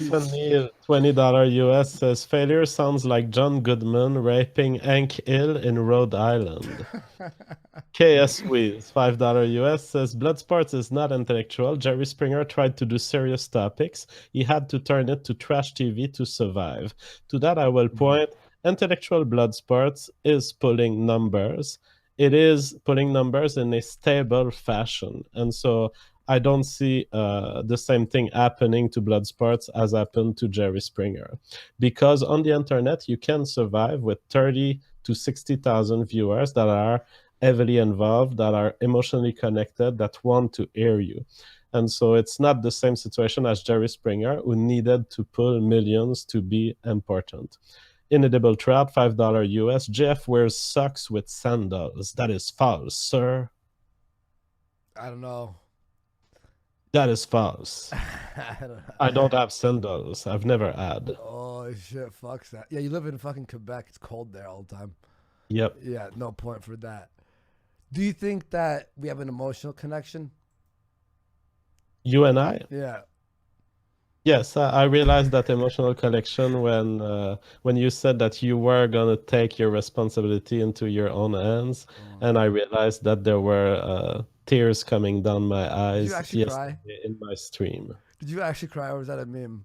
$20 US says failure sounds like John Goodman raping Hank Hill in Rhode Island. KS Wiz, $5 US says Bloodsports is not intellectual. Jerry Springer tried to do serious topics. He had to turn it to trash TV to survive. To that I will point, intellectual Bloodsports is pulling numbers. It is pulling numbers in a stable fashion. And so I don't see the same thing happening to Bloodsports as happened to Jerry Springer. Because on the internet, you can survive with 30 to 60,000 viewers that are heavily involved, that are emotionally connected, that want to hear you. And so it's not the same situation as Jerry Springer, who needed to pull millions to be important. Inedible Trap, $5 US. Jeff wears socks with sandals. That is false, sir. I don't know. That is false. I don't have sandals. I've never had. Oh shit, fuck that. Yeah, you live in fucking Quebec. It's cold there all the time. Yep. Yeah, no point for that. Do you think that we have an emotional connection? You and I? Yeah. Yes, I realized that emotional connection when you said that you were gonna take your responsibility into your own hands, and I realized that there were tears coming down my Did you eyes actually cry? yesterday in my stream. Did you actually cry, or was that a meme?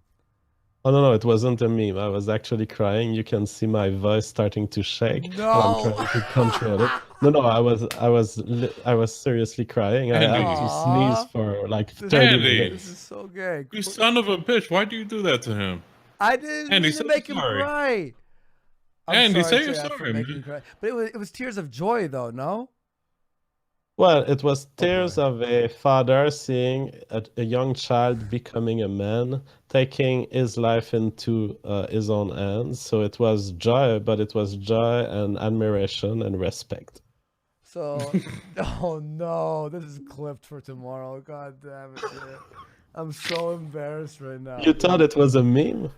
Oh no, it wasn't a meme. I was actually crying. You can see my voice starting to shake, and I'm No. trying to control it. No, I was seriously crying. I had Andy. to sneeze Aw. for like This, 30 Andy. this is minutes. so gay. You son of a bitch. Why do you do that to him? I didn't Andy, mean say to you're make him sorry. cry. I'm Andy, sorry, say you're JF, for sorry, making man. you cry. But it was tears of joy though, no? Well, it was Oh tears boy. of a father seeing a young child becoming a man, taking his life into his own hands. So it was joy, but it was joy and admiration and respect. So, oh no, this is clipped for tomorrow. God damn it, dude. I'm so embarrassed right now. You thought it was a meme?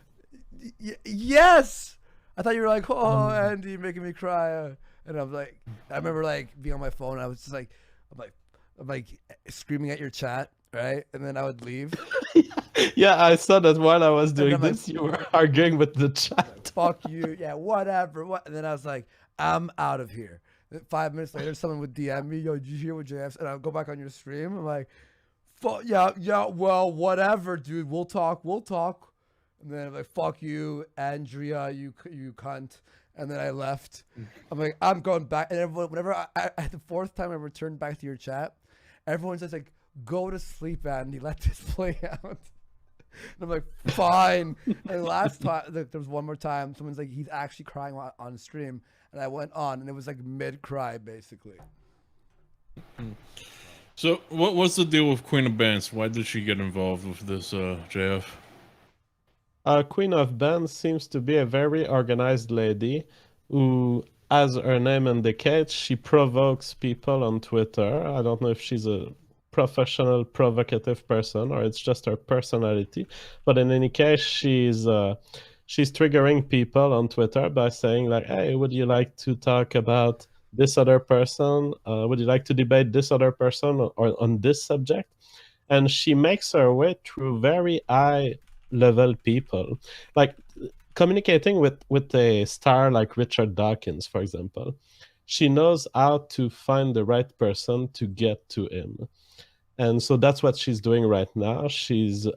Yes, I thought you were like, oh, Um, Andy, you're making me cry, and I'm like, I remember like being on my phone. I was just like, I'm like screaming at your chat, right? And then I would leave, Yeah, I saw that while I was and doing I'm like, this, you were arguing with the chat. fuck you, yeah, whatever. What? And then I was like, I'm out of here. Then 5 minutes later, someone would DM me, yo, did you hear what JF said? And I'll go back on your stream. I'm like, fuck, yeah, well, whatever, dude. We'll talk. And then I'm like, fuck you, Andrea, you cunt. And then I left. I'm like, I'm going back. And everyone, whenever the fourth time I returned back to your chat, everyone's just like, go to sleep, Andy. Let this play out. And I'm like, fine. And last time, like, there was one more time, someone's like, he's actually crying on stream. And I went on, and it was like mid-cry, basically. So, what was the deal with Queen of Bantz? Why did she get involved with this, JF? Queen of Bantz seems to be a very organized lady who, as her name indicates, she provokes people on Twitter. I don't know if she's a professional provocative person or it's just her personality, but in any case, she's triggering people on Twitter by saying like, "Hey, would you like to talk about this other person? Would you like to debate this other person or on this subject?" And she makes her way through very high level people, like communicating with a star like Richard Dawkins, for example. She knows how to find the right person to get to him, and so that's what she's doing right now. She's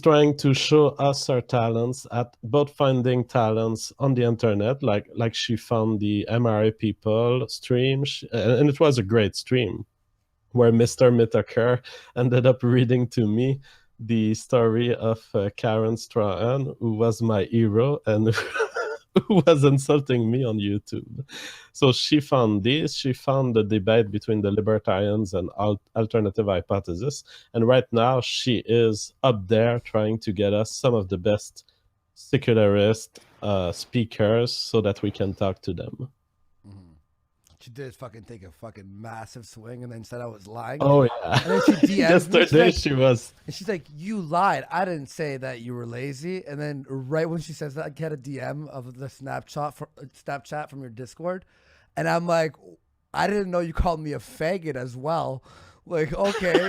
trying to show us her talents at both finding talents on the internet, like she found the MRA people stream, and it was a great stream where Mr. Mitaker ended up reading to me the story of Karen Strahan, who was my hero and who was insulting me on YouTube. So she found this, she found the debate between the libertarians and alternative hypothesis. And right now she is up there trying to get us some of the best secularist speakers so that we can talk to them. She did fucking take a fucking massive swing and then said I was lying. Oh yeah. And then she DM'd me. Yesterday Like, she was. and she's like, you lied. I didn't say that you were lazy. And then right when she says that, I get a DM of the Snapchat from your Discord. And I'm like, I didn't know you called me a faggot as well. Like, okay.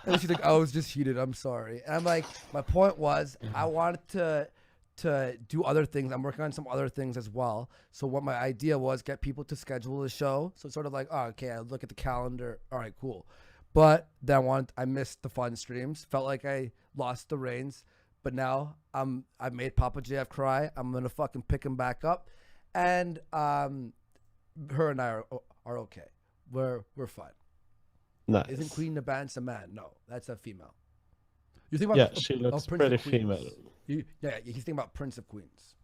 And then she's like, I was just heated. I'm sorry. And I'm like, my point was, I wanted to do other things. I'm working on some other things as well. So what my idea was, get people to schedule the show. So it's sort of like, oh, okay, I look at the calendar. All right, cool. But then I missed the fun streams. Felt like I lost the reins. But now I made Papa JF cry. I'm gonna fucking pick him back up, and her and I are okay. We're fine. Nice. Isn't Queen of Bantz a man? No, that's a female. You think about Yeah, she looks Prince pretty of Queens. female. Yeah, he's thinking about Prince of Queens.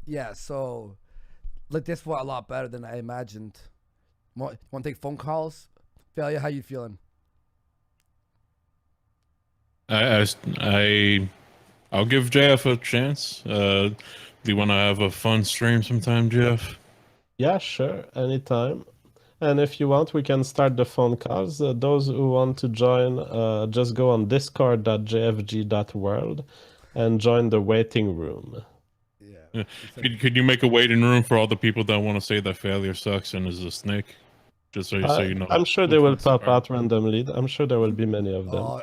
Yeah. So, like this was a lot better than I imagined. Want to take phone calls? Failure, how you feeling? I'll give JF a chance. Do you want to have a fun stream sometime, Jeff? Yeah, sure, anytime. And if you want, we can start the phone calls. Those who want to join, just go on discord.jfg.world and join the waiting room. Yeah. Could you make a waiting room for all the people that want to say that failure sucks and is a snake? Just so you know. I'm sure they will pop out randomly. I'm sure there will be many of them. Oh,